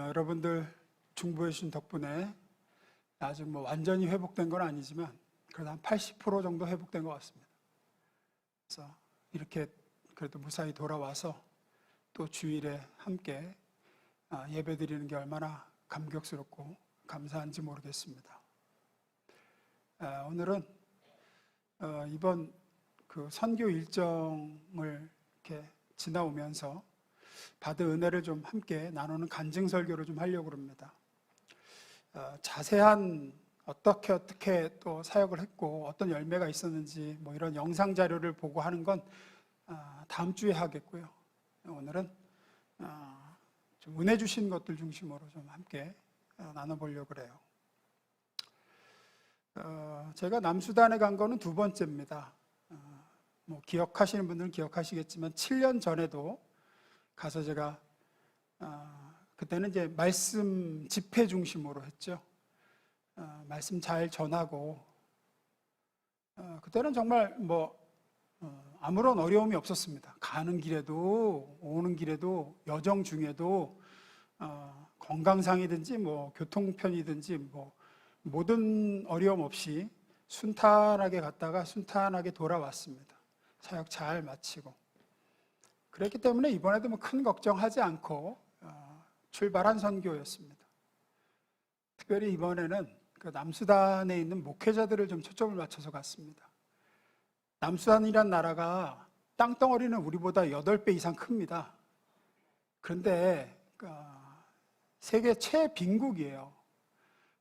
여러분들 중보해 주신 덕분에 아직 완전히 회복된 건 아니지만 그래도 한 80% 정도 회복된 것 같습니다. 그래서 이렇게 그래도 무사히 돌아와서 또 주일에 함께 예배 드리는 게 얼마나 감격스럽고 감사한지 모르겠습니다. 오늘은 이번 그 선교 일정을 이렇게 지나오면서 받은 은혜를 좀 함께 나누는 간증 설교를 좀 하려고 합니다. 자세한 어떻게 또 사역을 했고 어떤 열매가 있었는지 이런 영상 자료를 보고 하는 건 다음 주에 하겠고요. 오늘은 좀 은혜 주신 것들 중심으로 좀 함께 나눠보려고 그래요. 제가 남수단에 간 거는 두 번째입니다. 기억하시는 분들은 기억하시겠지만 7년 전에도 가서 제가 그때는 이제 말씀 집회 중심으로 했죠. 말씀 잘 전하고 그때는 정말 아무런 어려움이 없었습니다. 가는 길에도 오는 길에도 여정 중에도 건강상이든지 교통편이든지 모든 어려움 없이 순탄하게 갔다가 순탄하게 돌아왔습니다. 사역 잘 마치고 그랬기 때문에 이번에도 큰 걱정하지 않고 출발한 선교였습니다. 특별히 이번에는 그 남수단에 있는 목회자들을 좀 초점을 맞춰서 갔습니다. 남수단이란 나라가 땅덩어리는 우리보다 8배 이상 큽니다. 그런데 세계 최빈국이에요.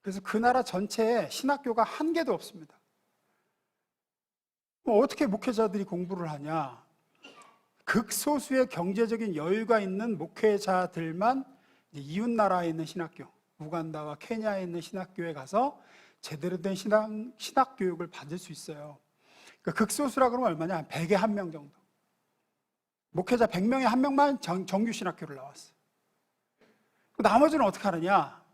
그래서 그 나라 전체에 신학교가 한 개도 없습니다. 어떻게 목회자들이 공부를 하냐? 극소수의 경제적인 여유가 있는 목회자들만 이웃 나라에 있는 신학교, 우간다와 케냐에 있는 신학교에 가서 제대로 된 신학 교육을 받을 수 있어요. 극소수라 그러면 얼마냐? 100에 1명 정도. 목회자 100명에 1명만 정규 신학교를 나왔어요. 나머지는 어떻게 하느냐?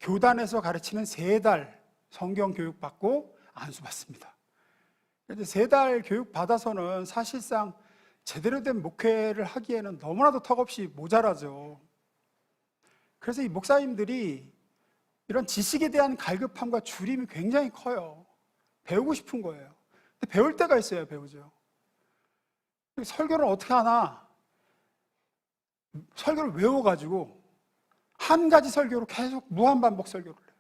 교단에서 가르치는 3달 성경 교육 받고 안수 받습니다. 3달 교육 받아서는 사실상 제대로 된 목회를 하기에는 너무나도 턱없이 모자라죠. 그래서 이 목사님들이 이런 지식에 대한 갈급함과 주림이 굉장히 커요. 배우고 싶은 거예요. 근데 배울 때가 있어야 배우죠. 설교를 어떻게 하나? 설교를 외워가지고 한 가지 설교로 계속 무한반복 설교를 해요.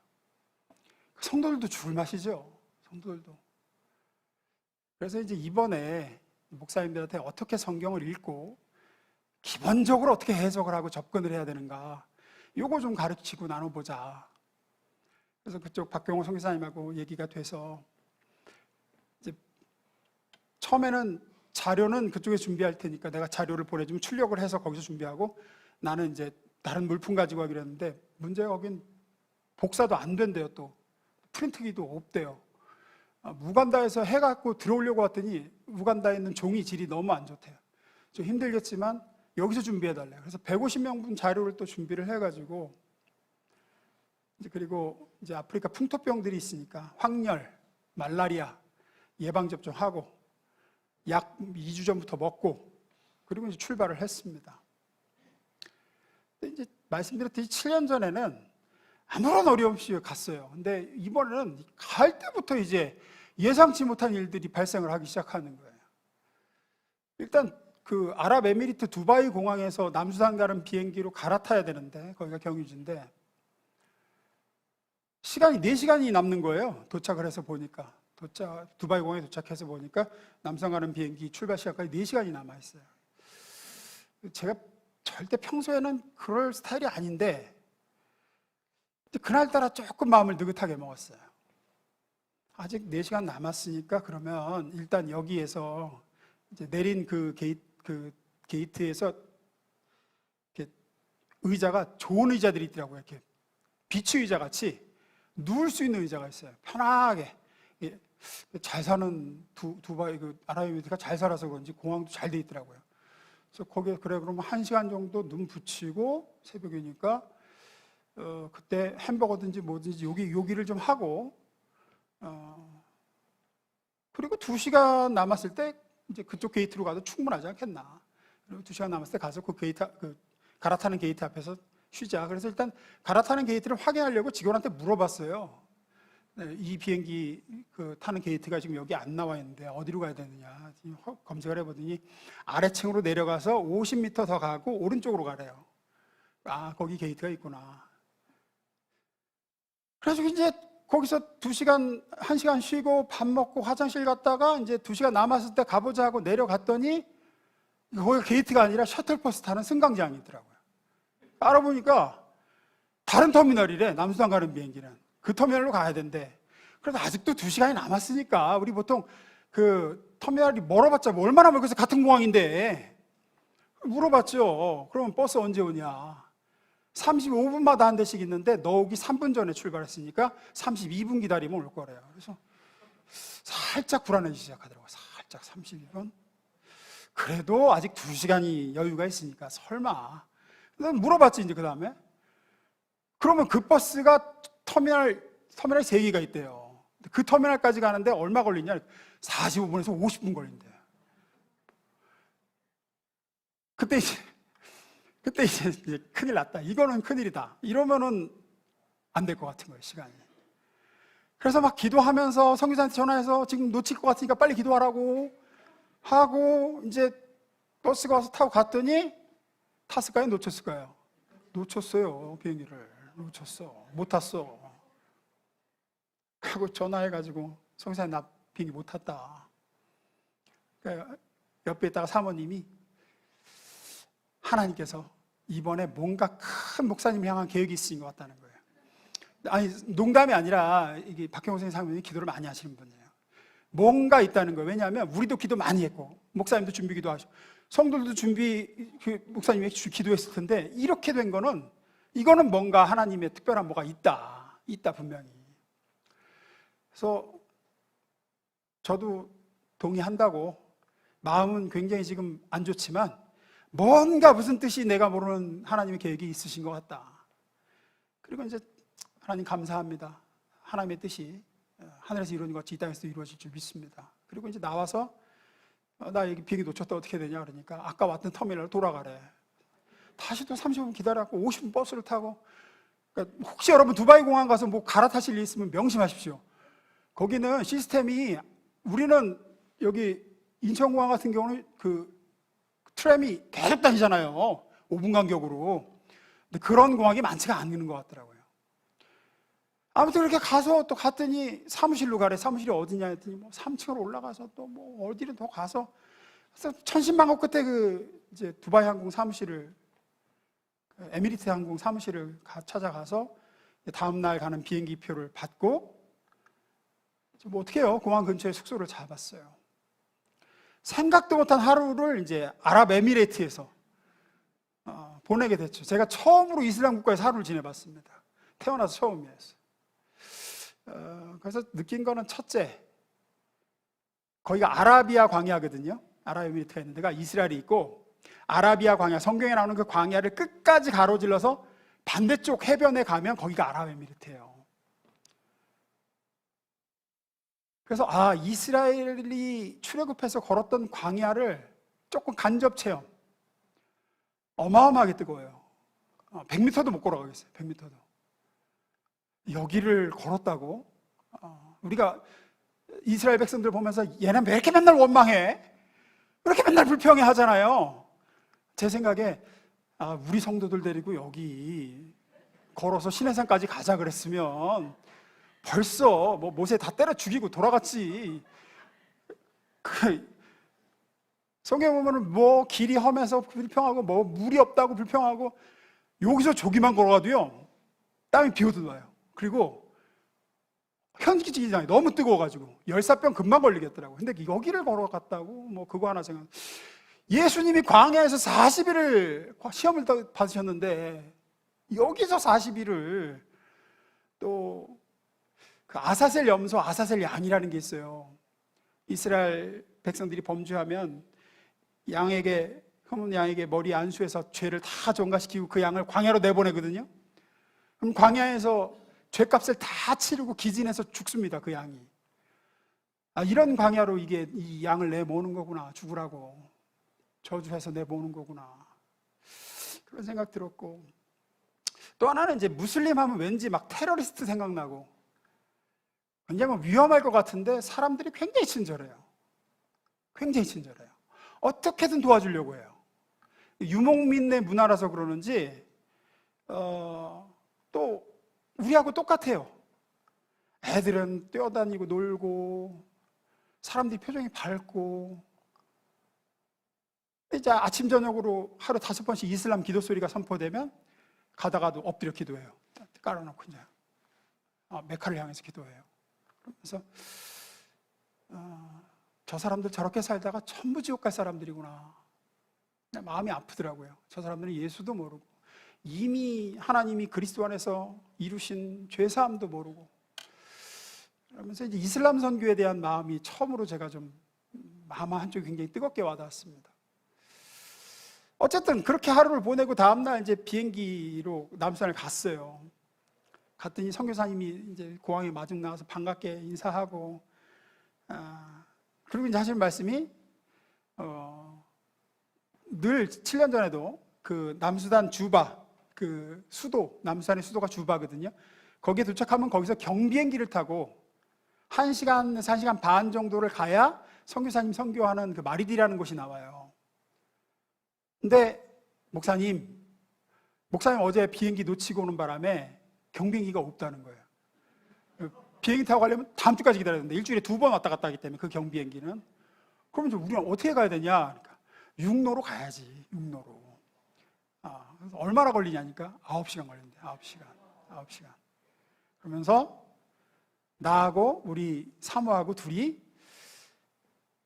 성도들도 죽을 맛이죠. 성도들도. 그래서 이제 이번에 목사님들한테 어떻게 성경을 읽고 기본적으로 어떻게 해석을 하고 접근을 해야 되는가, 요거 좀 가르치고 나눠보자. 그래서 그쪽 박경호 선교사님하고 얘기가 돼서 이제 처음에는 자료는 그쪽에 준비할 테니까 내가 자료를 보내주면 출력을 해서 거기서 준비하고 나는 이제 다른 물품 가지고 가기로 했는데 문제가 거긴 복사도 안 된대요. 또 프린트기도 없대요. 우간다에서 해갖고 들어오려고 했더니 우간다에 있는 종이 질이 너무 안 좋대요. 좀 힘들겠지만 여기서 준비해달래요. 그래서 150명분 자료를 또 준비를 해가지고 그리고 이제 아프리카 풍토병들이 있으니까 황열, 말라리아 예방접종하고 약 2주 전부터 먹고 그리고 이제 출발을 했습니다. 근데 이제 말씀드렸듯이 7년 전에는 아무런 어려움 없이 갔어요. 근데 이번에는 갈 때부터 이제 예상치 못한 일들이 발생을 하기 시작하는 거예요. 일단 그 아랍에미리트 두바이 공항에서 남수단 가는 비행기로 갈아타야 되는데 거기가 경유지인데 시간이 4시간이 남는 거예요. 도착을 해서 보니까 두바이 공항에 도착해서 보니까 남수단 가는 비행기 출발 시간까지 4시간이 남아있어요. 제가 절대 평소에는 그럴 스타일이 아닌데 그날따라 조금 마음을 느긋하게 먹었어요. 아직 4시간 남았으니까 그러면 일단 여기에서 이제 내린 그 게이트에서 이렇게 의자가 좋은 의자들이 있더라고요. 이렇게 비치 의자 같이 누울 수 있는 의자가 있어요. 편하게. 잘 사는 두바이 아랍에미리트가 잘 살아서 그런지 공항도 잘 돼 있더라고요. 그래서 거기에 그러면 1시간 정도 눈 붙이고 새벽이니까 그때 햄버거든지 뭐든지 요기를 좀 하고 그리고 2시간 남았을 때 이제 그쪽 게이트로 가도 충분하지 않겠나. 그리고 2시간 남았을 때 가서 그 갈아타는 게이트 앞에서 쉬자. 그래서 일단 갈아타는 게이트를 확인하려고 직원한테 물어봤어요. 네, 이 비행기 타는 게이트가 지금 여기 안 나와 있는데 어디로 가야 되느냐 검색을 해보더니 아래층으로 내려가서 50m 더 가고 오른쪽으로 가래요. 아, 거기 게이트가 있구나. 그래서 이제 거기서 2시간, 1시간 쉬고 밥 먹고 화장실 갔다가 이제 2시간 남았을 때 가보자 하고 내려갔더니 거기가 게이트가 아니라 셔틀버스 타는 승강장이 있더라고요. 알아보니까 다른 터미널이래. 남수단 가는 비행기는 그 터미널로 가야 된대. 그래도 아직도 2시간이 남았으니까 우리 보통 그 터미널이 멀어봤자 뭐 얼마나 멀어서 같은 공항인데 물어봤죠. 그러면 버스 언제 오냐. 35분마다 한 대씩 있는데 너 오기 3분 전에 출발했으니까 32분 기다리면 올 거래요. 그래서 살짝 불안해지기 시작하더라고요. 살짝 32분? 그래도 아직 2시간이 여유가 있으니까 설마. 물어봤지 이제 그 다음에. 그러면 그 버스가 터미널이 3개가 있대요. 그 터미널까지 가는데 얼마 걸리냐? 45분에서 50분 걸린대요. 그때 이제 큰일 났다. 이거는 큰일이다. 이러면은 안 될 것 같은 거예요, 시간이. 그래서 막 기도하면서 선교사한테 전화해서 지금 놓칠 것 같으니까 빨리 기도하라고 하고 이제 버스가 와서 타고 갔더니 탔을까요? 놓쳤을까요? 놓쳤어요. 비행기를 놓쳤어. 못 탔어. 하고 전화해가지고 선교사님 나 비행기 못 탔다. 그러니까 옆에 있다가 사모님이 하나님께서 이번에 뭔가 큰 목사님 향한 계획이 있으신 것 같다는 거예요. 아니 농담이 아니라 이게 박형호 사모님이 기도를 많이 하시는 분이에요. 뭔가 있다는 거예요. 왜냐하면 우리도 기도 많이 했고 목사님도 준비 기도하시고 성도들도 목사님이 기도했을 텐데 이렇게 된 거는 이거는 뭔가 하나님의 특별한 뭐가 있다 분명히. 그래서 저도 동의한다고 마음은 굉장히 지금 안 좋지만 뭔가 무슨 뜻이 내가 모르는 하나님의 계획이 있으신 것 같다. 그리고 이제 하나님 감사합니다. 하나님의 뜻이 하늘에서 이루어진 것 같이 이 땅에서도 이루어질 줄 믿습니다. 그리고 이제 나와서 나 여기 비행기 놓쳤다 어떻게 되냐 그러니까 아까 왔던 터미널로 돌아가래. 다시 또 30분 기다렸고 50분 버스를 타고. 그러니까 혹시 여러분 두바이 공항 가서 뭐 갈아타실 일 있으면 명심하십시오. 거기는 시스템이 우리는 여기 인천공항 같은 경우는 그 트램이 계속 다니잖아요. 5분 간격으로. 근데 그런 공항이 많지가 않는 것 같더라고요. 아무튼 그렇게 가서 또 갔더니 사무실로 가래. 사무실이 어디냐 했더니 뭐 3층으로 올라가서 또 뭐 어디를 더 가서 천신만고 끝에 그 이제 두바이 항공 사무실을 에미리트 항공 사무실을 찾아가서 다음 날 가는 비행기 표를 받고 뭐 어떻게 해요? 공항 근처에 숙소를 잡았어요. 생각도 못한 하루를 이제 아랍에미레이트에서 보내게 됐죠. 제가 처음으로 이슬람 국가에서 하루를 지내봤습니다. 태어나서 처음이었어요. 그래서 느낀 거는 첫째, 거기가 아라비아 광야거든요. 아랍에미레이트가 있는 데가 이스라엘이 있고 아라비아 광야, 성경에 나오는 그 광야를 끝까지 가로질러서 반대쪽 해변에 가면 거기가 아랍에미레이트예요. 그래서 이스라엘이 출애굽해서 걸었던 광야를 조금 간접 체험. 어마어마하게 뜨거워요. 100m도 못 걸어가겠어요. 100m도. 여기를 걸었다고? 우리가 이스라엘 백성들 보면서 얘는 왜 이렇게 맨날 원망해? 왜 이렇게 맨날 불평해 하잖아요. 제 생각에 우리 성도들 데리고 여기 걸어서 시내산까지 가자 그랬으면 벌써 뭐 모세 다 때려 죽이고 돌아갔지. 성경에 보면은 뭐 길이 험해서 불평하고 뭐 물이 없다고 불평하고 여기서 조기만 걸어가도요 땀이 비오듯 와요. 그리고 현기증이잖아요. 너무 뜨거워가지고 열사병 금방 걸리겠더라고. 근데 여기를 걸어갔다고 뭐 그거 하나 생각. 예수님이 광야에서 40일을 시험을 받으셨는데 여기서 40일을 또 그 아사셀 염소, 아사셀 양이라는 게 있어요. 이스라엘 백성들이 범죄하면 흠은 양에게 머리 안수해서 죄를 다 전가시키고 그 양을 광야로 내보내거든요. 그럼 광야에서 죄값을 다 치르고 기진해서 죽습니다. 그 양이. 이런 광야로 이 양을 내모는 거구나. 죽으라고 저주해서 내모는 거구나. 그런 생각 들었고 또 하나는 이제 무슬림 하면 왠지 막 테러리스트 생각나고 굉장히 위험할 것 같은데 사람들이 굉장히 친절해요. 굉장히 친절해요. 어떻게든 도와주려고 해요. 유목민의 문화라서 그러는지 또 우리하고 똑같아요. 애들은 뛰어다니고 놀고 사람들이 표정이 밝고 이제 아침 저녁으로 하루 5번씩 이슬람 기도 소리가 선포되면 가다가도 엎드려 기도해요. 깔아놓고 이제 메카를 향해서 기도해요. 그러면서 저 사람들 저렇게 살다가 전부 지옥 갈 사람들이구나. 마음이 아프더라고요. 저 사람들은 예수도 모르고 이미 하나님이 그리스도 안에서 이루신 죄사함도 모르고 그러면서 이제 이슬람 선교에 대한 마음이 처음으로 제가 좀 마음 한쪽이 굉장히 뜨겁게 와닿았습니다. 어쨌든 그렇게 하루를 보내고 다음날 이제 비행기로 남수단을 갔어요. 갔더니 선교사님이 이제 공항에 마중 나와서 반갑게 인사하고 그리고 이제 하시는 말씀이 늘 7년 전에도 그 남수단 주바 그 수도 남수단의 수도가 주바거든요. 거기에 도착하면 거기서 경비행기를 타고 1시간에서 1시간 반 정도를 가야 선교사님 선교하는 그 마리디라는 곳이 나와요. 근데 목사님 어제 비행기 놓치고 오는 바람에 경비행기가 없다는 거예요. 비행기 타고 가려면 다음 주까지 기다려야 되는데 일주일에 2번 왔다 갔다 하기 때문에 그 경비행기는. 그러면 이제 우리는 어떻게 가야 되냐? 그러니까 육로로 가야지. 육로로. 그래서 얼마나 걸리냐니까 9시간 걸린대. 9시간. 그러면서 나하고 우리 사모하고 둘이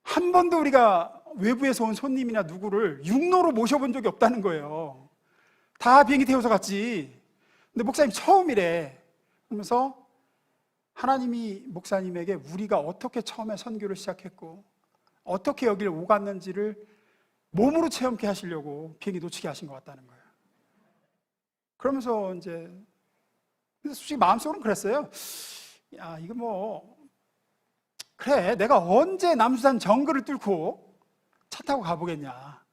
한 번도 우리가 외부에서 온 손님이나 누구를 육로로 모셔본 적이 없다는 거예요. 다 비행기 태워서 갔지. 근데 목사님 처음이래. 그러면서 하나님이 목사님에게 우리가 어떻게 처음에 선교를 시작했고 어떻게 여기를 오갔는지를 몸으로 체험케 하시려고 비행기 놓치게 하신 것 같다는 거예요. 그러면서 이제 솔직히 마음속으로는 그랬어요. 야, 이거 뭐 그래, 내가 언제 남수단 정글을 뚫고 차 타고 가보겠냐.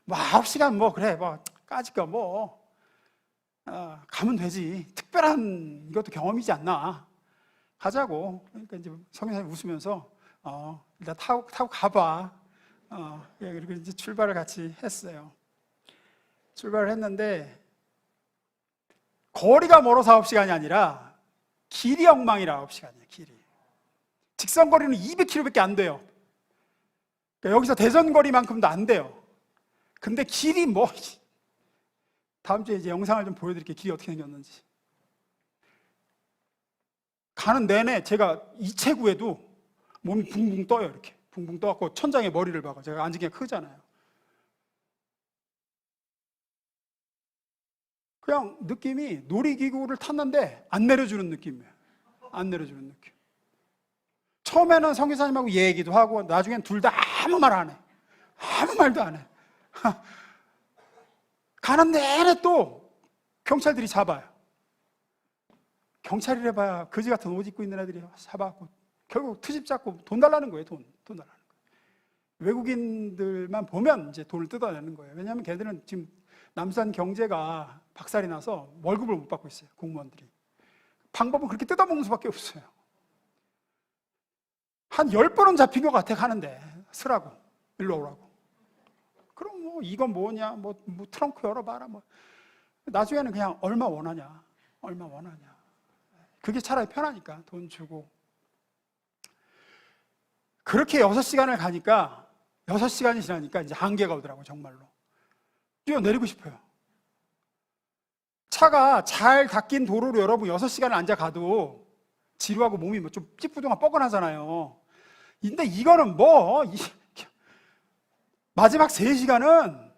뭐 9시간 뭐 그래, 뭐 까짓거 뭐 가면 되지. 특별한 이것도 경험이지 않나. 가자고. 그러니까 이제 성교사님 웃으면서 일단 타고 가봐. 그리고 이제 출발을 같이 했어요. 출발을 했는데 거리가 멀어서 9시간이 아니라 길이 엉망이라 9시간이에요. 길이. 직선거리는 200km밖에 안 돼요. 그러니까 여기서 대전거리만큼도 안 돼요. 근데 길이 뭐 다음 주에 이제 영상을 좀 보여드릴게요. 길이 어떻게 생겼는지. 가는 내내 제가 이체구에도 몸이 붕붕 떠요. 이렇게 붕붕 떠갖고 천장에 머리를 박아. 제가 앉은 게 크잖아요. 그냥 느낌이 놀이기구를 탔는데 안 내려주는 느낌이에요. 안 내려주는 느낌. 처음에는 선교사님하고 얘기도 하고 나중엔 둘 다 아무 말 안 해. 아무 말도 안 해. 가는 내내 또 경찰들이 잡아요. 경찰이라 봐야 거지 같은 옷 입고 있는 애들이 잡아갖고 결국 트집 잡고 돈 달라는 거예요. 돈 달라는 거예요. 외국인들만 보면 이제 돈을 뜯어내는 거예요. 왜냐하면 걔들은 지금 남산 경제가 박살이 나서 월급을 못 받고 있어요. 공무원들이. 방법은 그렇게 뜯어먹는 수밖에 없어요. 한 10번은 잡힌 것 같아. 가는데 쓰라고 일로 오라고. 그럼 뭐 이건 뭐냐, 뭐 트렁크 열어봐라, 뭐 나중에는 그냥 얼마 원하냐. 그게 차라리 편하니까 돈 주고. 그렇게 6시간을 가니까 6시간이 지나니까 이제 한계가 오더라고요. 정말로 뛰어내리고 싶어요. 차가 잘 닦인 도로로 여러분 6시간을 앉아 가도 지루하고 몸이 뭐 좀 찌뿌둥하고 뻐근하잖아요. 근데 이거는 뭐 마지막 3시간은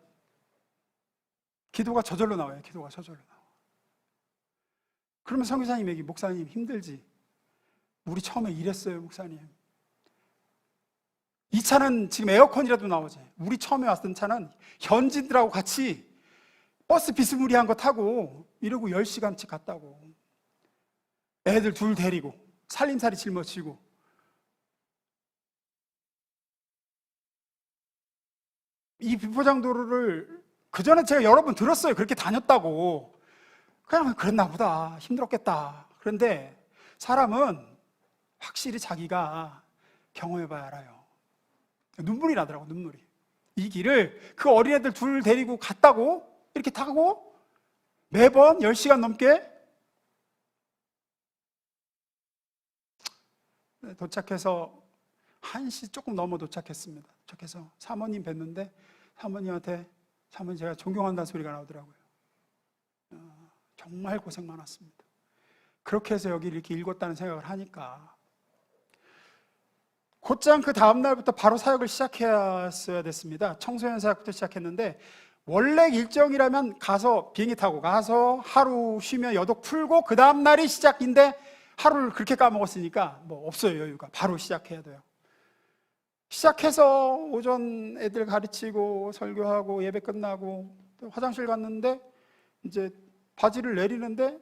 기도가 저절로 나와요. 기도가 저절로 나와. 그러면 선교사님에게 목사님 힘들지? 우리 처음에 이랬어요, 목사님. 이 차는 지금 에어컨이라도 나오지. 우리 처음에 왔던 차는 현지인들하고 같이 버스 비스무리한 거 타고 이러고 10시간씩 갔다고. 애들 둘 데리고 살림살이 짊어지고. 이 비포장도로를 그전에 제가 여러 번 들었어요. 그렇게 다녔다고. 그냥 그랬나 보다, 힘들었겠다. 그런데 사람은 확실히 자기가 경험해봐야 알아요. 눈물이 나더라고, 눈물이. 이 길을 그 어린애들 둘 데리고 갔다고 이렇게 타고 매번 10시간 넘게 도착해서 1시 조금 넘어 도착했습니다. 도착해서 사모님 뵀는데 사모님한테 사모님 제가 존경한다는 소리가 나오더라고요. 정말 고생 많았습니다. 그렇게 해서 여기 이렇게 읽었다는 생각을 하니까 곧장 그 다음날부터 바로 사역을 시작했어야 됐습니다. 청소년 사역부터 시작했는데 원래 일정이라면 가서 비행기 타고 가서 하루 쉬며 여독 풀고 그 다음날이 시작인데 하루를 그렇게 까먹었으니까 뭐 없어요, 여유가. 바로 시작해야 돼요. 시작해서 오전 애들 가르치고 설교하고 예배 끝나고 화장실 갔는데 이제 바지를 내리는데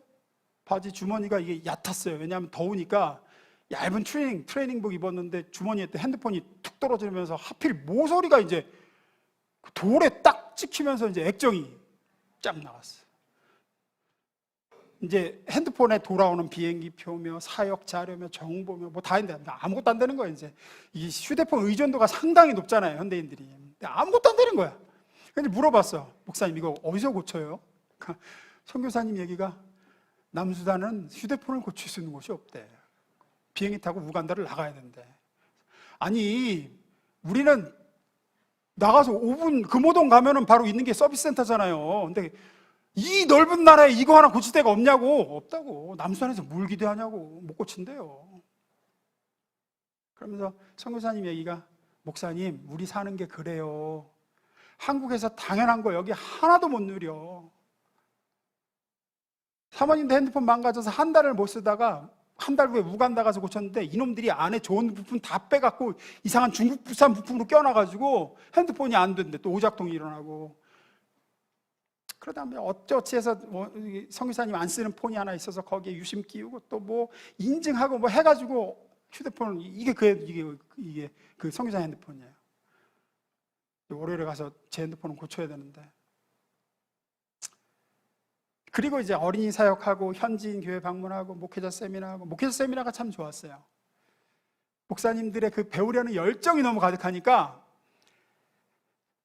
바지 주머니가 이게 얕았어요. 왜냐하면 더우니까 얇은 트레이닝복 입었는데 주머니에 핸드폰이 툭 떨어지면서 하필 모서리가 이제 돌에 딱 찍히면서 이제 액정이 쫙 나왔어요. 이제 핸드폰에 돌아오는 비행기 표며 사역 자료며 정보며 뭐 다 했는데 아무것도 안 되는 거예요. 이제 이 휴대폰 의존도가 상당히 높잖아요, 현대인들이. 근데 아무것도 안 되는 거야. 근데 물어봤어. 목사님 이거 어디서 고쳐요? 선교사님 얘기가 남수단은 휴대폰을 고칠 수 있는 곳이 없대. 비행기 타고 우간다를 나가야 된대. 아니 우리는 나가서 5분 금호동 가면은 바로 있는 게 서비스 센터잖아요. 근데 이 넓은 나라에 이거 하나 고칠 데가 없냐고. 없다고. 남수단에서 뭘 기대하냐고. 못 고친대요. 그러면서 선교사님 얘기가 목사님 우리 사는 게 그래요. 한국에서 당연한 거 여기 하나도 못 누려. 사모님도 핸드폰 망가져서 한 달을 못 쓰다가 한 달 후에 우간다 가서 고쳤는데 이놈들이 안에 좋은 부품 다 빼갖고 이상한 중국산 부품으로 껴놔가지고 핸드폰이 안 된대. 또 오작동이 일어나고. 그러다 보면 어쩌지 해서 성교사님 안 쓰는 폰이 하나 있어서 거기에 유심 끼우고 또 뭐 인증하고 뭐 해가지고 휴대폰을 이게 그 성교사 핸드폰이에요. 월요일에 가서 제 핸드폰은 고쳐야 되는데. 그리고 이제 어린이 사역하고 현지인 교회 방문하고 목회자 세미나하고 목회자 세미나가 참 좋았어요. 목사님들의 그 배우려는 열정이 너무 가득하니까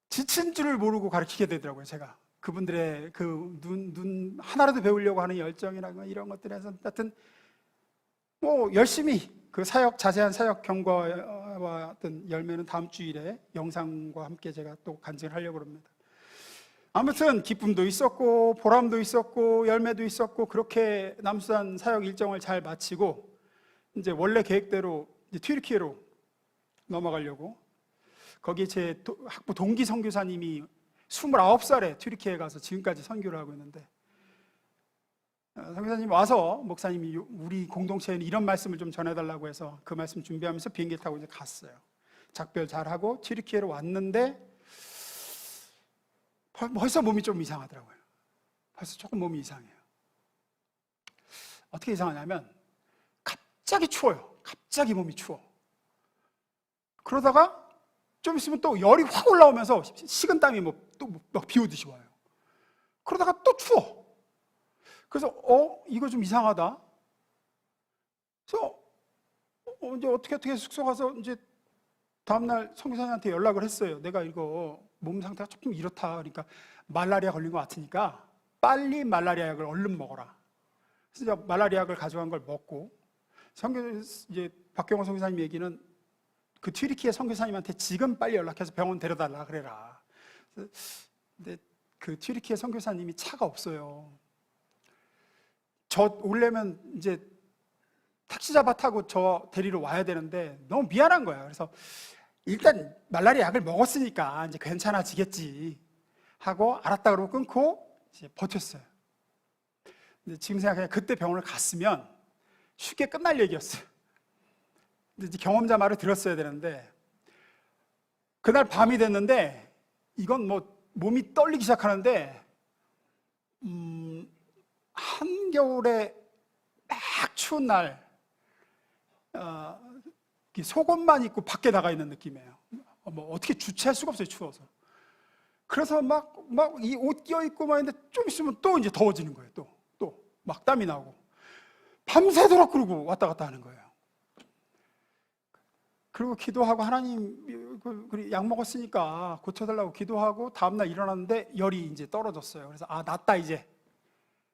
지친 줄을 모르고 가르치게 되더라고요. 제가 그분들의 그 눈 하나라도 배우려고 하는 열정이나 이런 것들에서 하여튼 뭐 열심히 그 사역 자세한 사역 경과와 어떤 열매는 다음 주일에 영상과 함께 제가 또 간증을 하려고 합니다. 아무튼 기쁨도 있었고 보람도 있었고 열매도 있었고 그렇게 남수단 사역 일정을 잘 마치고 이제 원래 계획대로 이제 튀르키예로 넘어가려고 거기에 제 학부 동기 선교사님이 29살에 튀르키예에 가서 지금까지 선교를 하고 있는데 선교사님 와서 목사님이 우리 공동체에는 이런 말씀을 좀 전해달라고 해서 그 말씀 준비하면서 비행기 타고 이제 갔어요. 작별 잘하고 튀르키예로 왔는데 벌써 몸이 좀 이상하더라고요. 벌써 조금 몸이 이상해요. 어떻게 이상하냐면 갑자기 추워요. 갑자기 몸이 추워. 그러다가 좀 있으면 또 열이 확 올라오면서 식은땀이 또 막 비오듯이 와요. 그러다가 또 추워. 그래서 이거 좀 이상하다. 그래서 이제 어떻게 숙소 가서 이제 다음날 선교사님한테 연락을 했어요. 내가 이거 몸 상태가 조금 이렇다. 그러니까 말라리아 걸린 것 같으니까 빨리 말라리아 약을 얼른 먹어라. 그래서 말라리아 약을 가져간 걸 먹고 이제 박경호 선교사님 얘기는 그 튀르키예 선교사님한테 지금 빨리 연락해서 병원 데려달라 그래라. 근데 그 튀르키예 선교사님이 차가 없어요. 저 오려면 이제 택시 잡아 타고 저 데리러 와야 되는데 너무 미안한 거야. 그래서 일단 말라리아 약을 먹었으니까 이제 괜찮아지겠지 하고 알았다 그러고 끊고 이제 버텼어요. 근데 지금 생각해 그때 병원을 갔으면 쉽게 끝날 얘기였어요. 근데 이제 경험자 말을 들었어야 되는데 그날 밤이 됐는데 이건 뭐 몸이 떨리기 시작하는데 한겨울에 막 추운 날 속옷만 입고 밖에 나가 있는 느낌이에요. 뭐 어떻게 주체할 수가 없어요, 추워서. 그래서 막 이 옷 껴 입고 막 있는데 좀 있으면 또 이제 더워지는 거예요, 또. 막 땀이 나고 밤새도록 그러고 왔다 갔다 하는 거예요. 그리고 기도하고 하나님 약 먹었으니까 고쳐달라고 기도하고 다음날 일어났는데 열이 이제 떨어졌어요. 그래서 낫다, 이제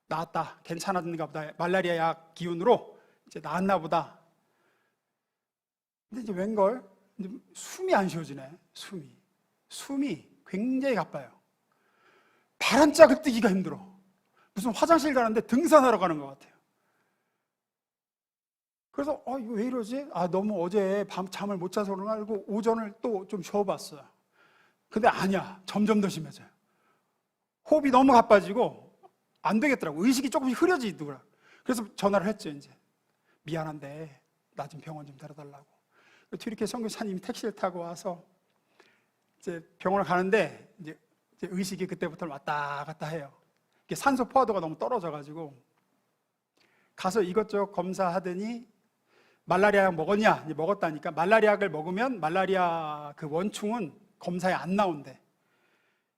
나았다, 괜찮았는가 보다, 말라리아 약 기운으로 이제 나았나 보다. 근데 이제 웬걸 숨이 안 쉬어지네. 숨이 굉장히 가빠요. 발한짝을 뜨기가 힘들어. 무슨 화장실 가는데 등산하러 가는 것 같아요. 그래서 이거 왜 이러지? 너무 어제 밤 잠을 못 자서 그런가 하고 오전을 또 좀 쉬어봤어요. 근데 아니야, 점점 더 심해져요. 호흡이 너무 가빠지고 안 되겠더라고. 의식이 조금씩 흐려지더라고. 그래서 전화를 했죠. 이제 미안한데 나 좀 병원 좀 데려달라고. 뒤렇게 선교사님이 택시를 타고 와서 이제 병원을 가는데 이제 의식이 그때부터는 왔다 갔다 해요. 이게 산소 포화도가 너무 떨어져가지고 가서 이것저것 검사하더니 말라리아 약 먹었냐? 이제 먹었다니까. 말라리아 약을 먹으면 말라리아 그 원충은 검사에 안 나온대.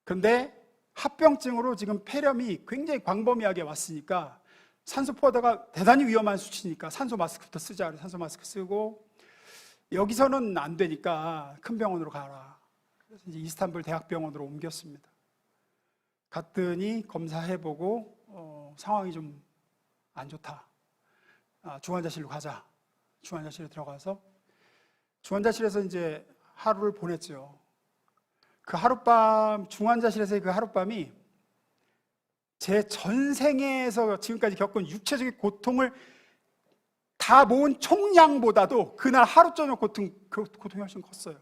그런데 합병증으로 지금 폐렴이 굉장히 광범위하게 왔으니까 산소 포화도가 대단히 위험한 수치니까 산소 마스크부터 쓰자. 그래서 산소 마스크 쓰고, 여기서는 안 되니까 큰 병원으로 가라. 그래서 이제 이스탄불 대학병원으로 옮겼습니다. 갔더니 검사해보고 상황이 좀 안 좋다. 중환자실로 가자. 중환자실에 들어가서 중환자실에서 이제 하루를 보냈죠. 그 하룻밤, 중환자실에서의 그 하룻밤이 제 전생에서 지금까지 겪은 육체적인 고통을 다 모은 총량보다도 그날 하루 저녁 그 고통이 훨씬 컸어요.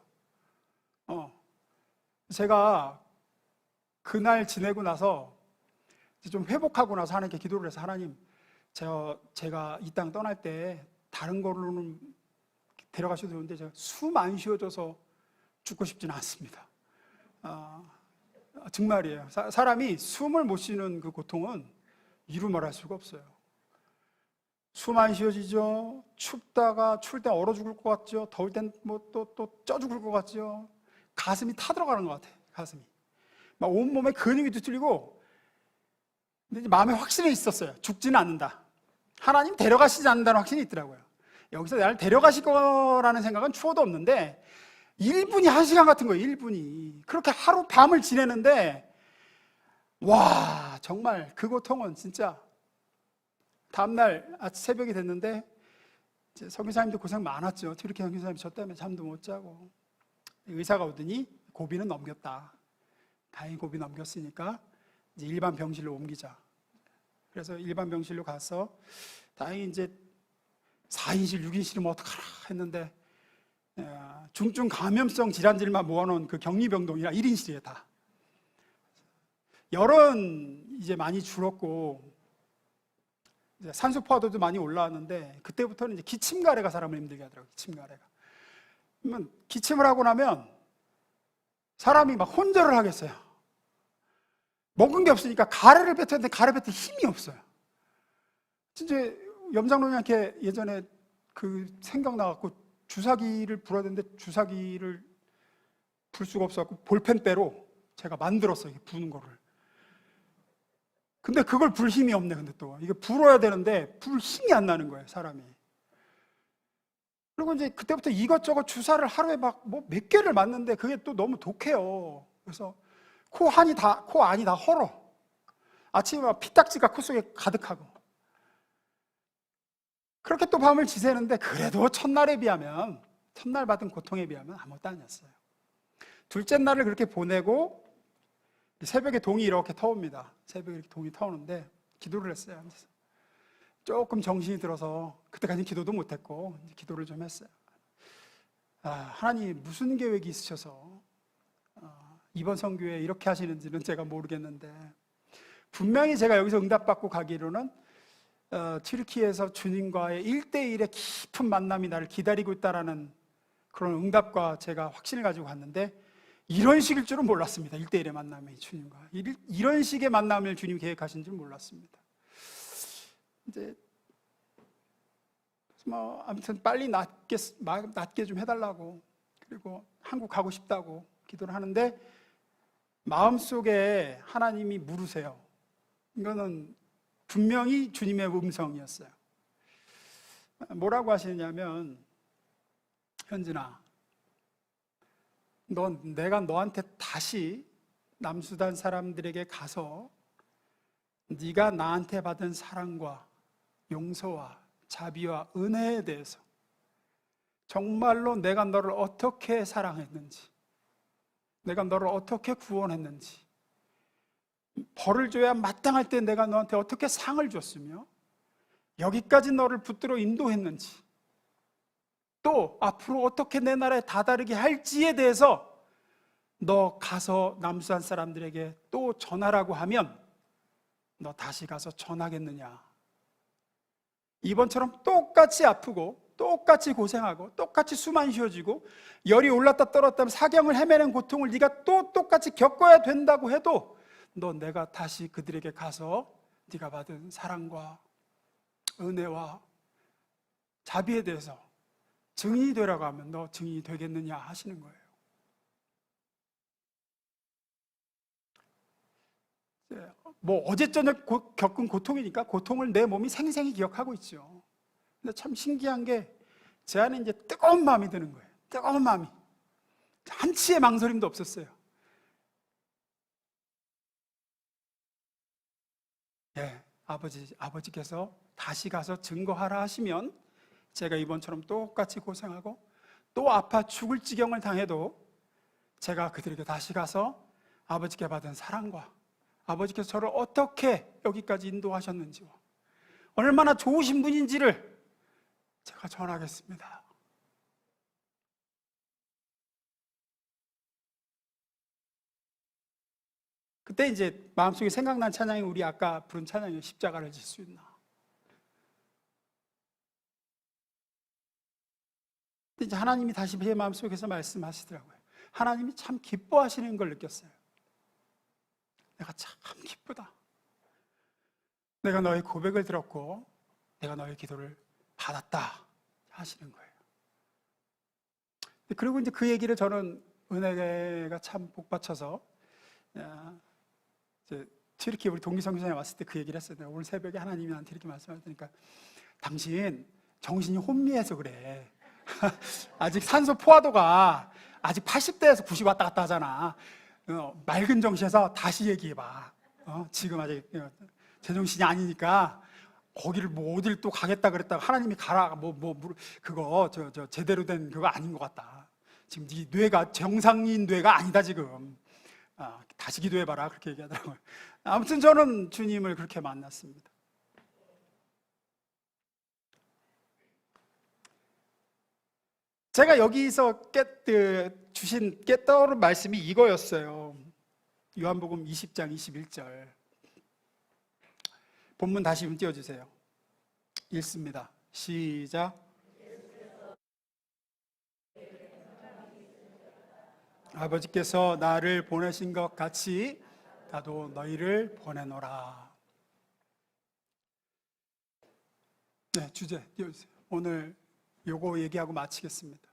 제가 그날 지내고 나서 좀 회복하고 나서 하나님께 기도를 해서, 하나님, 제가 이 땅 떠날 때 다른 걸로는 데려가셔도 좋은데 제가 숨 안 쉬어져서 죽고 싶지는 않습니다. 정말이에요. 사람이 숨을 못 쉬는 그 고통은 이루 말할 수가 없어요. 숨 안 쉬어지죠. 춥다가 추울 땐 얼어 죽을 것 같죠. 더울 땐 뭐 또 쪄 죽을 것 같죠. 가슴이 타들어가는 것 같아요. 가슴이 막 온몸에 근육이 뒤틀리고. 근데 이제 마음에 확신이 있었어요. 죽지는 않는다. 하나님 데려가시지 않는다는 확신이 있더라고요. 여기서 나를 데려가실 거라는 생각은 추호도 없는데 1분이 1시간 같은 거예요. 1분이. 그렇게 하루 밤을 지내는데, 와, 정말 그 고통은 진짜. 다음날 새벽이 됐는데 선교사님도 고생 많았죠. 튀르키 선교사님 저 때문에 잠도 못 자고. 의사가 오더니 고비는 넘겼다. 다행히 고비 넘겼으니까 이제 일반 병실로 옮기자. 그래서 일반 병실로 가서 다행히 이제 4인실, 6인실이면 어떡하라 했는데 중증 감염성 질환들만 모아놓은 그 격리병동이라 1인실이에요. 다. 열은 이제 많이 줄었고 이제 산소 포화도도 많이 올라왔는데, 그때부터는 이제 기침가래가 사람을 힘들게 하더라고요. 기침가래가. 그러면 기침을 하고 나면 사람이 막 혼절을 하겠어요. 먹은 게 없으니까 가래를 뱉었는데 가래 뱉을 힘이 없어요. 진짜 염장로님한테 예전에 그 생각나갖고 주사기를 불어야 되는데 주사기를 불 수가 없어갖고 볼펜배로 제가 만들었어요. 이게 부는 거를. 근데 그걸 불 힘이 없네. 근데 또 이게 불어야 되는데 불 힘이 안 나는 거예요, 사람이. 그리고 이제 그때부터 이것저것 주사를 하루에 막 뭐 몇 개를 맞는데 그게 또 너무 독해요. 그래서 코 안이 다 헐어. 아침에 막 피딱지가 코 속에 가득하고. 그렇게 또 밤을 지새는데, 그래도 첫날 받은 고통에 비하면 아무것도 아니었어요. 둘째 날을 그렇게 보내고 새벽에 동이 이렇게 터옵니다. 새벽에 이렇게 동이 터오는데 기도를 했어요. 조금 정신이 들어서, 그때까지 기도도 못했고 기도를 좀 했어요. 하나님 무슨 계획이 있으셔서 이번 선교에 이렇게 하시는지는 제가 모르겠는데, 분명히 제가 여기서 응답받고 가기로는 튀르키예에서 주님과의 1대1의 깊은 만남이 나를 기다리고 있다라는 그런 응답과 제가 확신을 가지고 갔는데, 이런 식일 줄은 몰랐습니다. 1대1의 만남이 주님과 이런 식의 만남을 주님 계획하신 줄 몰랐습니다. 이제 뭐 아무튼 빨리 낫게 좀 해달라고, 그리고 한국 가고 싶다고 기도를 하는데, 마음속에 하나님이 물으세요. 이거는 분명히 주님의 음성이었어요. 뭐라고 하시냐면, 현진아, 내가 너한테 다시 남수단 사람들에게 가서 네가 나한테 받은 사랑과 용서와 자비와 은혜에 대해서 정말로 내가 너를 어떻게 사랑했는지, 내가 너를 어떻게 구원했는지, 벌을 줘야 마땅할 때 내가 너한테 어떻게 상을 줬으며 여기까지 너를 붙들어 인도했는지, 또 앞으로 어떻게 내 나라에 다다르게 할지에 대해서 너 가서 남수한 사람들에게 또 전하라고 하면 너 다시 가서 전하겠느냐? 이번처럼 똑같이 아프고 똑같이 고생하고 똑같이 숨 안 쉬어지고 열이 올랐다 떨어졌다 사경을 헤매는 고통을 네가 또 똑같이 겪어야 된다고 해도 너 내가 다시 그들에게 가서 네가 받은 사랑과 은혜와 자비에 대해서 증인이 되라고 하면 너 증인이 되겠느냐 하시는 거예요. 뭐 어제 저녁 겪은 고통이니까 고통을 내 몸이 생생히 기억하고 있죠. 근데 참 신기한 게 제 안에 이제 뜨거운 마음이 드는 거예요. 뜨거운 마음이. 한치의 망설임도 없었어요. 예, 아버지께서 다시 가서 증거하라 하시면 제가 이번처럼 똑같이 고생하고 또 아파 죽을 지경을 당해도 제가 그들에게 다시 가서 아버지께 받은 사랑과 아버지께서 저를 어떻게 여기까지 인도하셨는지와 얼마나 좋으신 분인지를 제가 전하겠습니다. 그때 이제 마음속에 생각난 찬양이 우리 아까 부른 찬양이 십자가를 질 수 있나. 근데 이제 하나님이 다시 제 마음속에서 말씀하시더라고요. 하나님이 참 기뻐하시는 걸 느꼈어요. 내가 참 기쁘다. 내가 너의 고백을 들었고 내가 너의 기도를 받았다 하시는 거예요. 그리고 이제 그 얘기를 저는 은혜가 참 복받쳐서 튀르키예 우리 동기선교사에 왔을 때 그 얘기를 했어요. 오늘 새벽에 하나님이 나한테 이렇게 말씀하시니까 당신 정신이 혼미해서 그래. 아직 산소 포화도가 아직 80대에서 90 왔다 갔다 하잖아. 맑은 정신에서 다시 얘기해봐. 지금 아직 제정신이 아니니까 거기를 뭐 어딜 또 가겠다 그랬다가 하나님이 가라 그거 제대로 된 그거 아닌 것 같다. 지금 네 뇌가 정상인 뇌가 아니다 지금. 다시 기도해봐라 그렇게 얘기하더라고요. 아무튼 저는 주님을 그렇게 만났습니다. 제가 여기서 주신 깨떠오른 말씀이 이거였어요. 요한복음 20장 21절. 본문 다시 좀 띄워주세요. 읽습니다. 시작. 아버지께서 나를 보내신 것 같이 나도 너희를 보내노라. 네, 주제 띄워주세요. 오늘 요거 얘기하고 마치겠습니다.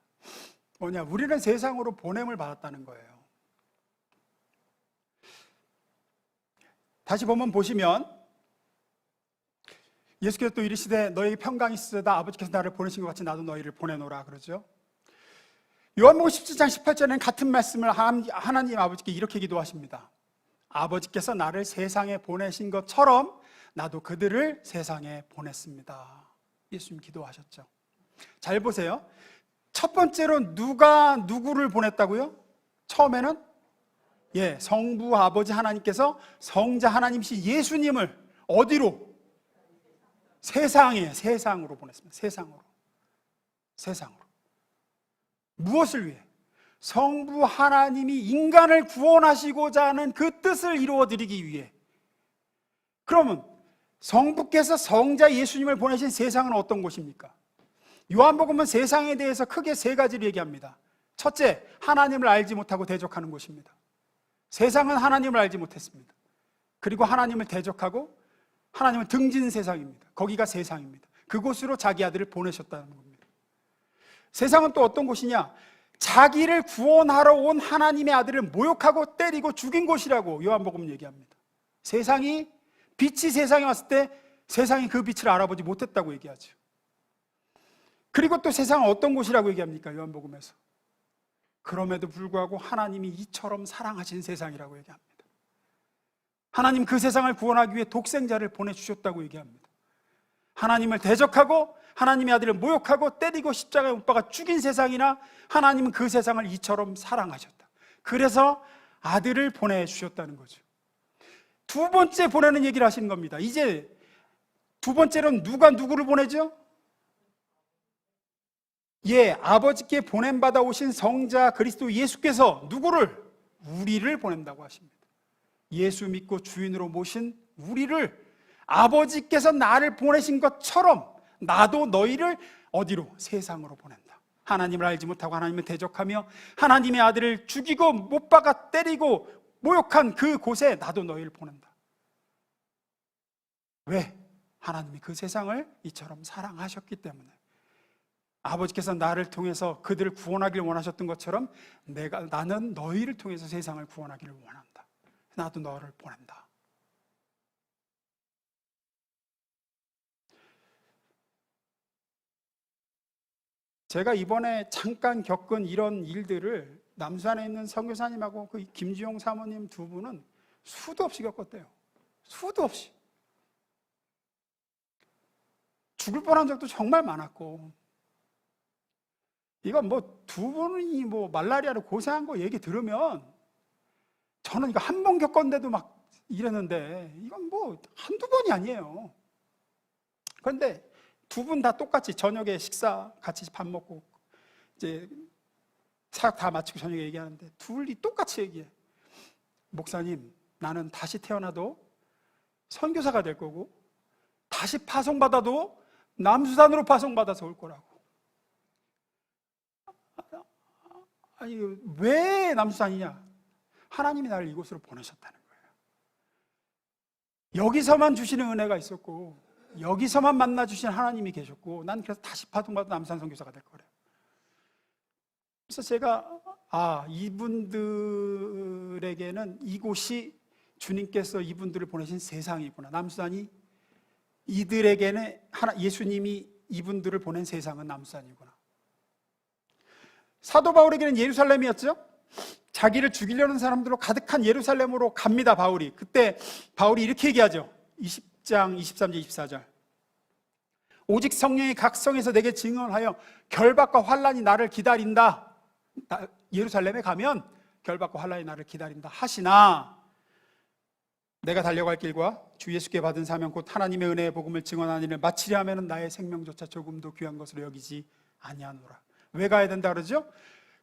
뭐냐, 우리는 세상으로 보냄을 받았다는 거예요. 다시 본문 보시면 예수께서 또 이르시되 너에게 평강이 있으다 아버지께서 나를 보내신 것 같이 나도 너희를 보내노라 그러죠. 요한복음 17장 18절에는 같은 말씀을 하나님 아버지께 이렇게 기도하십니다. 아버지께서 나를 세상에 보내신 것처럼 나도 그들을 세상에 보냈습니다. 예수님 기도하셨죠. 잘 보세요. 첫 번째로 누가 누구를 보냈다고요? 처음에는 성부 아버지 하나님께서 성자 하나님이신 예수님을 어디로? 세상으로 보냈습니다. 세상으로. 무엇을 위해? 성부 하나님이 인간을 구원하시고자 하는 그 뜻을 이루어드리기 위해. 그러면 성부께서 성자 예수님을 보내신 세상은 어떤 곳입니까? 요한복음은 세상에 대해서 크게 세 가지를 얘기합니다. 첫째, 하나님을 알지 못하고 대적하는 곳입니다. 세상은 하나님을 알지 못했습니다. 그리고 하나님을 대적하고 하나님을 등진 세상입니다. 거기가 세상입니다. 그곳으로 자기 아들을 보내셨다는 겁니다. 세상은 또 어떤 곳이냐? 자기를 구원하러 온 하나님의 아들을 모욕하고 때리고 죽인 곳이라고 요한복음은 얘기합니다. 빛이 세상에 왔을 때 세상이 그 빛을 알아보지 못했다고 얘기하죠. 그리고 또 세상은 어떤 곳이라고 얘기합니까? 요한복음에서. 그럼에도 불구하고 하나님이 이처럼 사랑하신 세상이라고 얘기합니다. 하나님 그 세상을 구원하기 위해 독생자를 보내주셨다고 얘기합니다. 하나님을 대적하고 하나님의 아들을 모욕하고 때리고 십자가에 못 박아 죽인 세상이나 하나님은 그 세상을 이처럼 사랑하셨다. 그래서 아들을 보내주셨다는 거죠. 두 번째 보내는 얘기를 하시는 겁니다. 이제 두 번째로는 누가 누구를 보내죠? 아버지께 보냄받아 오신 성자 그리스도 예수께서 누구를? 우리를 보낸다고 하십니다. 예수 믿고 주인으로 모신 우리를, 아버지께서 나를 보내신 것처럼 나도 너희를 어디로? 세상으로 보낸다. 하나님을 알지 못하고 하나님을 대적하며 하나님의 아들을 죽이고 못 박아 때리고 모욕한 그 곳에 나도 너희를 보낸다. 왜? 하나님이 그 세상을 이처럼 사랑하셨기 때문에. 아버지께서 나를 통해서 그들을 구원하기를 원하셨던 것처럼 나는 너희를 통해서 세상을 구원하기를 원한다. 나도 너를 보낸다. 제가 이번에 잠깐 겪은 이런 일들을 남수안에 있는 선교사님하고 그 김주용 사모님 두 분은 수도 없이 겪었대요. 수도 없이. 죽을 뻔한 적도 정말 많았고, 이건 두 분이 말라리아로 고생한 거 얘기 들으면 저는 이거 한 번 겪었는데도 막 이랬는데 이건 한두 번이 아니에요. 그런데 두 분 다 똑같이 저녁에 식사 같이 밥 먹고 이제 사역 다 마치고 저녁에 얘기하는데 둘이 똑같이 얘기해. 목사님, 나는 다시 태어나도 선교사가 될 거고 다시 파송받아도 남수산으로 파송받아서 올 거라고. 아니, 왜 남수산이냐? 하나님이 나를 이곳으로 보내셨다는 거예요. 여기서만 주시는 은혜가 있었고 여기서만 만나 주신 하나님이 계셨고 난 그래서 다시 파송받아 남수산 선교사가 될 거래요. 그래서 제가 이분들에게는 이곳이 주님께서 이분들을 보내신 세상이구나. 남수산이 이들에게는 예수님이 이분들을 보낸 세상은 남수산이구나. 사도 바울에게는 예루살렘이었죠. 자기를 죽이려는 사람들로 가득한 예루살렘으로 갑니다. 바울이. 그때 바울이 이렇게 얘기하죠. 20장 23절 24절. 오직 성령이 각 성에서 내게 증언하여 결박과 환난이 나를 기다린다. 예루살렘에 가면 결박과 환난이 나를 기다린다 하시나 내가 달려갈 길과 주 예수께 받은 사명 곧 하나님의 은혜의 복음을 증언하는 일을 마치려 하면 나의 생명조차 조금도 귀한 것으로 여기지 아니하노라. 왜 가야 된다 그러죠?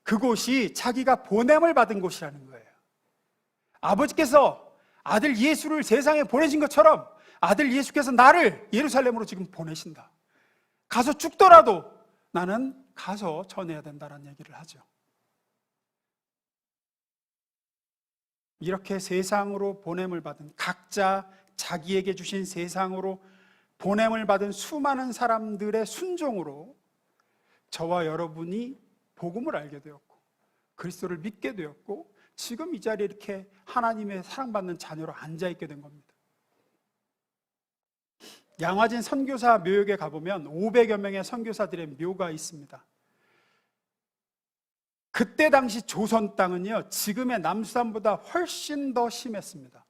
그곳이 자기가 보냄을 받은 곳이라는 거예요. 아버지께서 아들 예수를 세상에 보내신 것처럼 아들 예수께서 나를 예루살렘으로 지금 보내신다. 가서 죽더라도 나는 가서 전해야 된다는 얘기를 하죠. 이렇게 세상으로 보냄을 받은, 각자 자기에게 주신 세상으로 보냄을 받은 수많은 사람들의 순종으로 저와 여러분이 복음을 알게 되었고 그리스도를 믿게 되었고 지금 이 자리에 이렇게 하나님의 사랑받는 자녀로 앉아있게 된 겁니다. 양화진 선교사 묘역에 가보면 500여 명의 선교사들의 묘가 있습니다. 그때 당시 조선 땅은요 지금의 남수산보다 훨씬 더 심했습니다.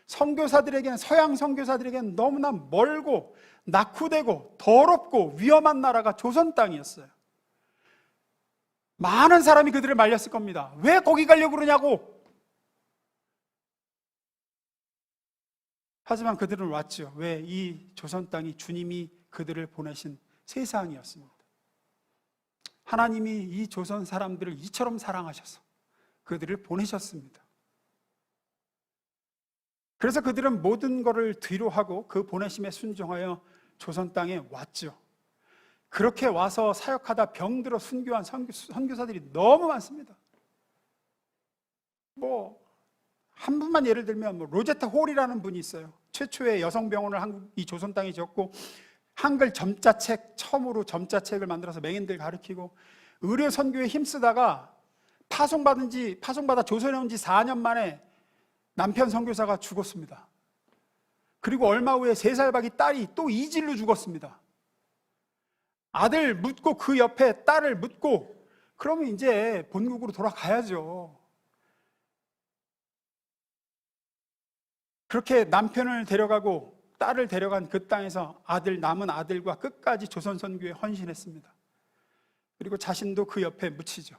선교사들에게는, 서양 선교사들에게는 너무나 멀고 낙후되고 더럽고 위험한 나라가 조선 땅이었어요. 많은 사람이 그들을 말렸을 겁니다. 왜 거기 가려고 그러냐고. 하지만 그들은 왔죠. 왜? 이 조선 땅이 주님이 그들을 보내신 세상이었습니다. 하나님이 이 조선 사람들을 이처럼 사랑하셔서 그들을 보내셨습니다. 그래서 그들은 모든 것을 뒤로하고 그 보내심에 순종하여 조선 땅에 왔죠. 그렇게 와서 사역하다 병들어 순교한 선교사들이 너무 많습니다. 한 분만 예를 들면 로제타 홀이라는 분이 있어요. 최초의 여성 병원을 이 조선 땅에 지었고 한글 점자책, 처음으로 점자책을 만들어서 맹인들 가르치고 의료 선교에 힘쓰다가 파송받아 조선에 온 지 4년 만에 남편 선교사가 죽었습니다. 그리고 얼마 후에 3살 박이 딸이 또 이질로 죽었습니다. 아들 묻고 그 옆에 딸을 묻고 그러면 이제 본국으로 돌아가야죠. 그렇게 남편을 데려가고 딸을 데려간 그 땅에서 남은 아들과 끝까지 조선 선교에 헌신했습니다. 그리고 자신도 그 옆에 묻히죠.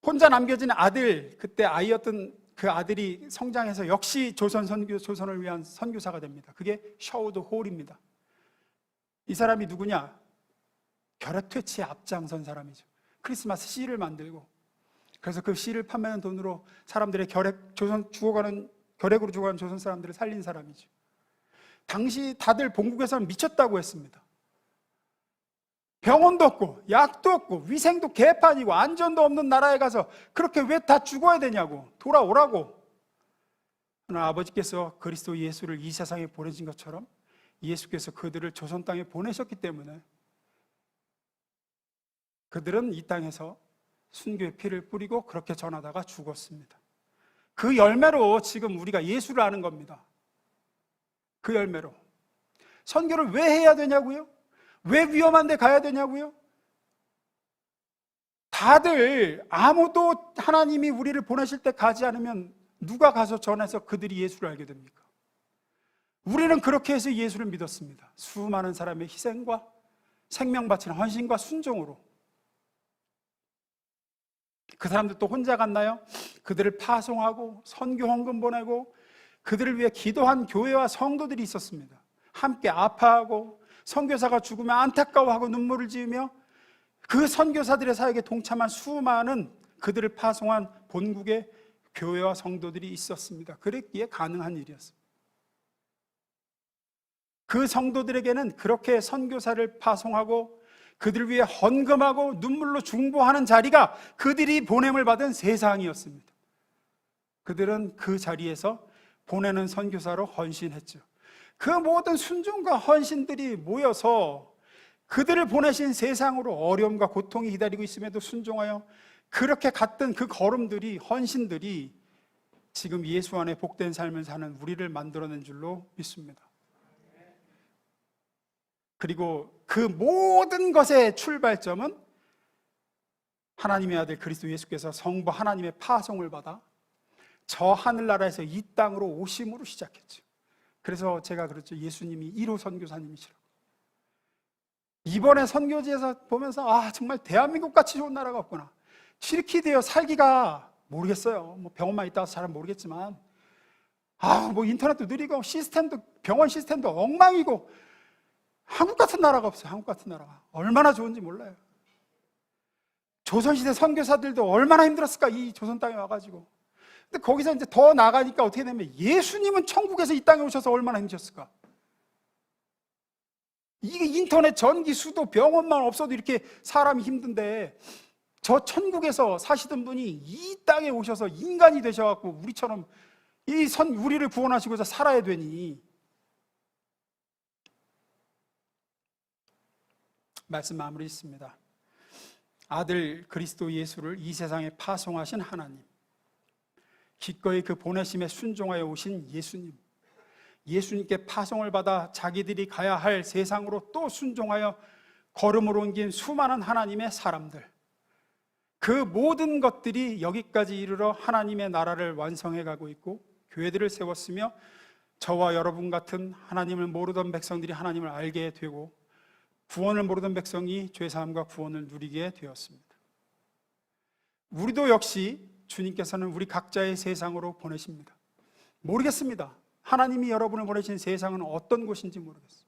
혼자 남겨진 아들, 그때 아이였던 그 아들이 성장해서 역시 조선을 위한 선교사가 됩니다. 그게 샤우드 홀입니다. 이 사람이 누구냐? 결핵퇴치에 앞장선 사람이죠. 크리스마스 씨를 만들고, 그래서 그 씨를 판매하는 돈으로 사람들의 결핵으로 죽어가는 조선 사람들을 살린 사람이죠. 당시 다들 본국에서는 미쳤다고 했습니다. 병원도 없고 약도 없고 위생도 개판이고 안전도 없는 나라에 가서 그렇게 왜 다 죽어야 되냐고, 돌아오라고. 그러나 아버지께서 그리스도 예수를 이 세상에 보내신 것처럼 예수께서 그들을 조선 땅에 보내셨기 때문에 그들은 이 땅에서 순교의 피를 뿌리고 그렇게 전하다가 죽었습니다. 그 열매로 지금 우리가 예수를 아는 겁니다. 그 열매로. 선교를 왜 해야 되냐고요? 왜 위험한 데 가야 되냐고요? 다들 아무도 하나님이 우리를 보내실 때 가지 않으면 누가 가서 전해서 그들이 예수를 알게 됩니까? 우리는 그렇게 해서 예수를 믿었습니다. 수많은 사람의 희생과 생명 바치는 헌신과 순종으로. 그 사람들 또 혼자 갔나요? 그들을 파송하고 선교 헌금 보내고 그들을 위해 기도한 교회와 성도들이 있었습니다. 함께 아파하고 선교사가 죽으면 안타까워하고 눈물을 지으며 그 선교사들의 사역에 동참한 수많은 그들을 파송한 본국의 교회와 성도들이 있었습니다. 그랬기에 가능한 일이었습니다. 그 성도들에게는 그렇게 선교사를 파송하고 그들을 위해 헌금하고 눈물로 중보하는 자리가 그들이 보냄을 받은 세상이었습니다. 그들은 그 자리에서 보내는 선교사로 헌신했죠. 그 모든 순종과 헌신들이 모여서 그들을 보내신 세상으로 어려움과 고통이 기다리고 있음에도 순종하여 그렇게 갔던 그 걸음들이, 헌신들이 지금 예수 안에 복된 삶을 사는 우리를 만들어낸 줄로 믿습니다. 그리고 그 모든 것의 출발점은 하나님의 아들 그리스도 예수께서 성부 하나님의 파송을 받아 저 하늘나라에서 이 땅으로 오심으로 시작했죠. 그래서 제가 그랬죠. 예수님이 1호 선교사님이시라고. 이번에 선교지에서 보면서 정말 대한민국 같이 좋은 나라가 없구나. 튀르키 되어 살기가 모르겠어요. 뭐 병원만 있다 와서 잘은 모르겠지만 뭐 인터넷도 느리고 병원 시스템도 엉망이고 한국 같은 나라가 없어요. 한국 같은 나라가 얼마나 좋은지 몰라요. 조선시대 선교사들도 얼마나 힘들었을까, 이 조선 땅에 와가지고. 근데 거기서 이제 더 나가니까 어떻게 되면 예수님은 천국에서 이 땅에 오셔서 얼마나 힘드셨을까. 이게 인터넷, 전기, 수도, 병원만 없어도 이렇게 사람이 힘든데 저 천국에서 사시던 분이 이 땅에 오셔서 인간이 되셔갖고 우리처럼 우리를 구원하시고자 살아야 되니. 말씀 마무리 있습니다. 아들 그리스도 예수를 이 세상에 파송하신 하나님, 기꺼이 그 보내심에 순종하여 오신 예수님, 예수님께 파송을 받아 자기들이 가야 할 세상으로 또 순종하여 걸음을 옮긴 수많은 하나님의 사람들, 그 모든 것들이 여기까지 이르러 하나님의 나라를 완성해 가고 있고 교회들을 세웠으며 저와 여러분 같은 하나님을 모르던 백성들이 하나님을 알게 되고 구원을 모르던 백성이 죄사함과 구원을 누리게 되었습니다. 우리도 역시 주님께서는 우리 각자의 세상으로 보내십니다. 모르겠습니다. 하나님이 여러분을 보내신 세상은 어떤 곳인지 모르겠어요.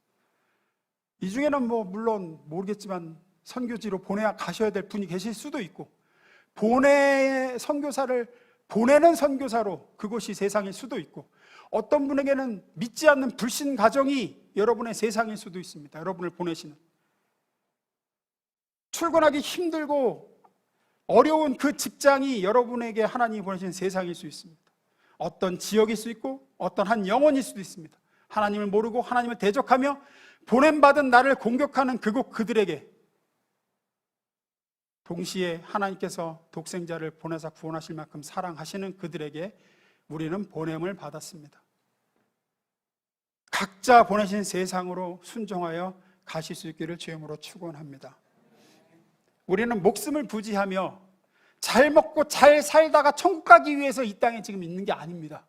이 중에는 물론 모르겠지만 선교지로 가셔야 될 분이 계실 수도 있고 선교사를 보내는 선교사로 그곳이 세상일 수도 있고 어떤 분에게는 믿지 않는 불신 가정이 여러분의 세상일 수도 있습니다. 여러분을 보내시는 출근하기 힘들고 어려운 그 직장이 여러분에게 하나님이 보내신 세상일 수 있습니다. 어떤 지역일 수 있고 어떤 한 영혼일 수도 있습니다. 하나님을 모르고 하나님을 대적하며 보냄받은 나를 공격하는 그들에게 동시에 하나님께서 독생자를 보내사 구원하실 만큼 사랑하시는 그들에게 우리는 보냄을 받았습니다. 각자 보내신 세상으로 순종하여 가실 수 있기를 주님으로 축원합니다. 우리는 목숨을 부지하며 잘 먹고 잘 살다가 천국 가기 위해서 이 땅에 지금 있는 게 아닙니다.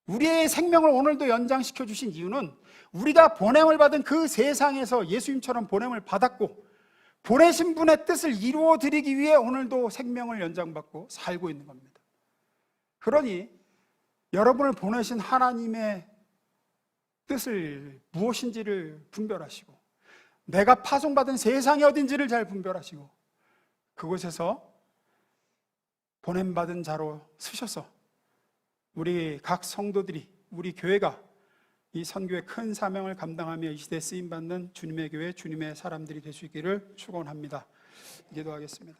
우리의 생명을 오늘도 연장시켜 주신 이유는 우리가 보냄을 받은 그 세상에서 예수님처럼 보냄을 받았고 보내신 분의 뜻을 이루어 드리기 위해 오늘도 생명을 연장받고 살고 있는 겁니다. 그러니 여러분을 보내신 하나님의 뜻을 무엇인지를 분별하시고 내가 파송받은 세상이 어딘지를 잘 분별하시고 그곳에서 보냄받은 자로 서셔서 우리 각 성도들이, 우리 교회가 이 선교의 큰 사명을 감당하며 이 시대에 쓰임받는 주님의 교회, 주님의 사람들이 될 수 있기를 축원합니다. 기도하겠습니다.